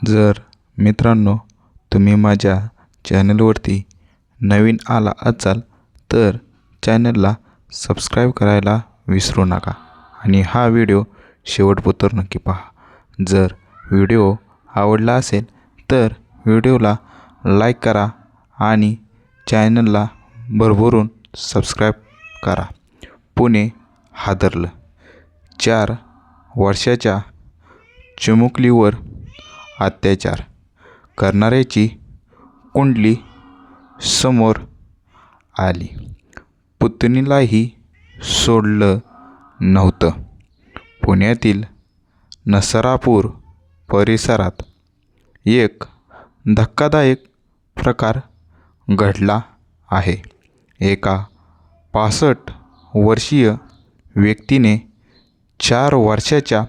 जर मित्रांनो तुम्ही माझ्या चॅनलवरती नवीन आला असाल तर चॅनलला सबस्क्राईब करायला विसरू नका आणि हा व्हिडिओ शेवटपर्यंत नक्की पहा। जर व्हिडिओ आवडला असेल तर व्हिडिओला लाईक करा आणि चॅनलला भरभरून सबस्क्राईब करा। पुणे हादरलं, 4 वर्षाच्या चिमुकलीवर अत्याचार करणाऱ्याची कुंडली समोर आली। पुतणीलाही सोडलं नव्हतं। पुण्यातील नसरापूर परिसरात एक धक्कादायक प्रकार घडला आहे। एका 65 वर्षीय व्यक्तीने 4 वर्षाच्या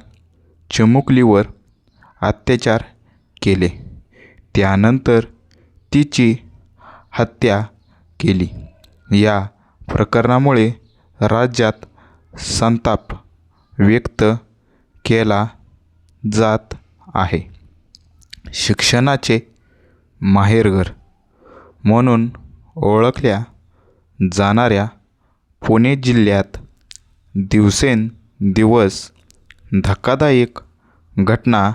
चिमुकलीवर अत्याचार केले, त्यानंतर तिची हत्या केली। या प्रकरणामुळे राज्यात संताप व्यक्त केला जात आहे। शिक्षणाचे माहेरघर म्हणून ओळखल्या जाणाऱ्या पुणे जिल्ह्यात दिवसेंदिवस धक्कादायक घटना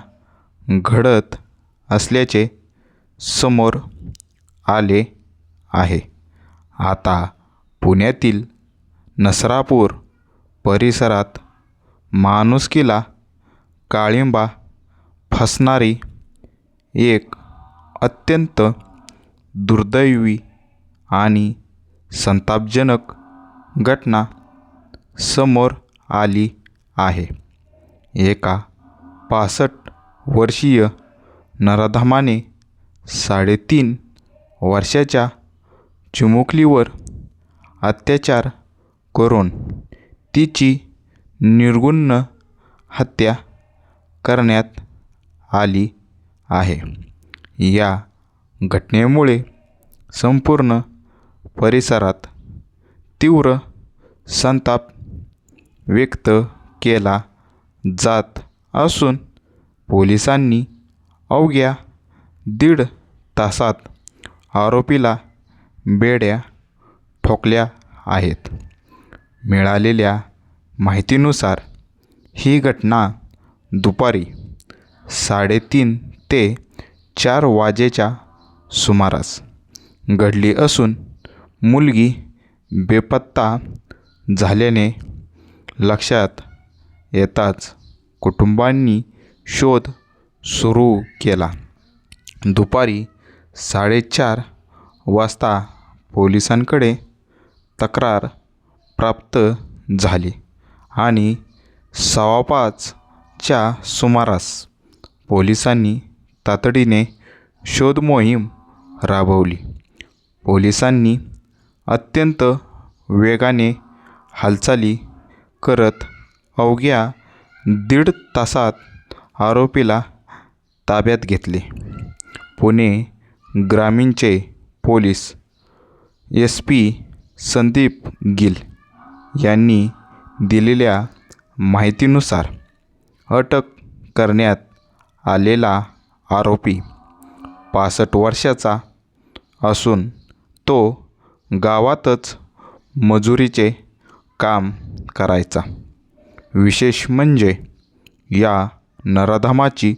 घडत असल्याचे समोर आले आहे। आता पुण्यातील नसरापूर परिसरात माणुसकीला काळिंबा फासणारी एक अत्यंत दुर्दैवी आणि संतापजनक घटना समोर आली आहे। एका 65 वर्षीय नराधमाने 3.5 वर्षाच्या चिमुकलीवर अत्याचार करून तिची निर्घृण हत्या करण्यात आली आहे। या घटनेमुळे संपूर्ण परिसरात तीव्र संताप व्यक्त केला जात असून पोलिसांनी अवघ्या 1.5 तासात आरोपीला बेड्या ठोकल्या आहेत। मिळालेल्या माहितीनुसार ही घटना दुपारी 3:30 ते 4 वाजेच्या सुमारास घडली असून मुलगी बेपत्ता झाल्याने लक्षात येताच कुटुंबांनी शोध सुरू केला। दुपारी 4:30 वाजता पोलिसांकडे तक्रार प्राप्त झाली आणि 4:15 च्या सुमारास पोलिसांनी तातडीने शोध मोहीम राबवली। पोलिसांनी अत्यंत वेगाने हालचाली करत अवघ्या 1.5 तासात आरोपीला ताब्यात घेतले। पुणे ग्रामीणचे पोलीस SP संदीप गिल यांनी दिलेल्या माहितीनुसार अटक करण्यात आलेला आरोपी 65 वर्षाचा असून तो गावातच मजुरीचे काम करायचा। विशेष म्हणजे या नराधमाची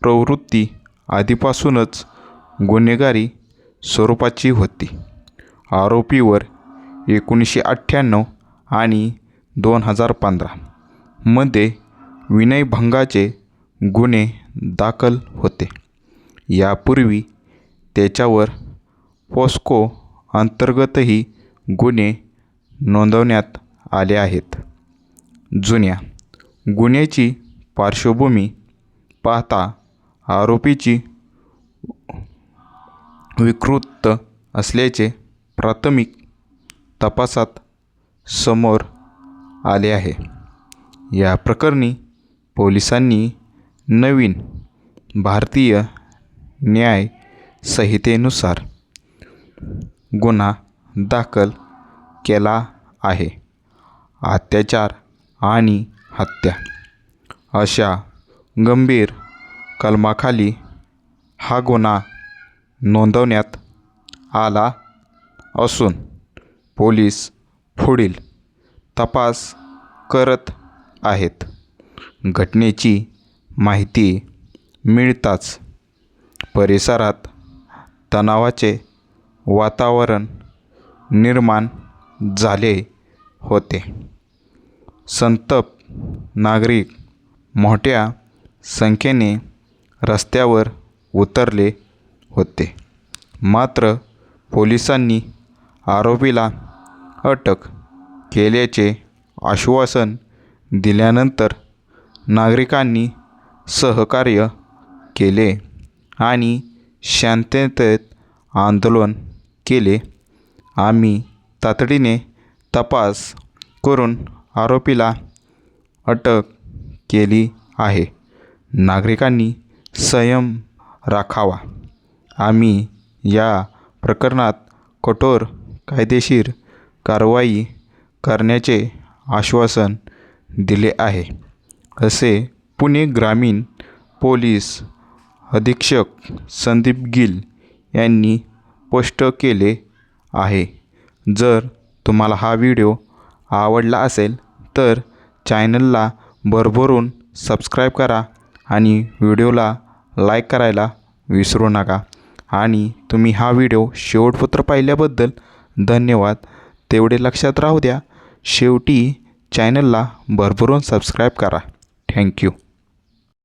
प्रवृत्ती आधीपासूनच गुन्हेगारी स्वरूपाची होती। आरोपीवर 1998 आणि 2015 मध्ये विनयभंगाचे गुन्हे दाखल होते। यापूर्वी त्याच्यावर पोस्को अंतर्गतही गुन्हे नोंदवण्यात आले आहेत। जुन्या गुन्ह्याची पार्श्वभूमी पाहता आरोपीची विकृत असल्याचे प्राथमिक तपासात समोर आले आहे। या प्रकरणी पोलिसांनी नवीन भारतीय न्याय संहितेनुसार गुन्हा दाखल केला आहे। अत्याचार आणि हत्या अशा गंभीर कलमाखाली हा गुन्हा नोंदवण्यात आला असून पोलीस पुढील तपास करत आहेत. घटनेची माहिती मिळताच परिसरात तणावाचे वातावरण निर्माण झाले होते. संतप्त नागरिक मोठ्या संख्येने रस्त्यावर उतरले होते. मात्र पोलिसांनी आरोपीला अटक केल्याचे आश्वासन दिल्यानंतर नागरिकांनी सहकार्य केले आणि शांततेत आंदोलन केले. आम्ही तातडीने तपास करून आरोपीला अटक केली आहे. नागरिकांनी संयम राखावा. आम्ही या प्रकरणात कठोर कायदेशीर कारवाई करण्याचे आश्वासन दिले आहे, असे पुणे ग्रामीण पोलीस अधीक्षक संदीप गिल यांनी स्पष्ट केले आहे. जर तुम्हाला हा व्हिडिओ आवडला असेल तर चॅनलला भरभरून सबस्क्राईब करा आणि व्हिडिओला लाईक करायला विसरू नका. आणि तुम्ही हा व्हिडिओ शेवटपर्यंत पाहिल्याबद्दल धन्यवाद. तेवढे लक्षात राहू द्या, शेवटी चॅनलला भरभरून सबस्क्राईब करा. थँक्यू.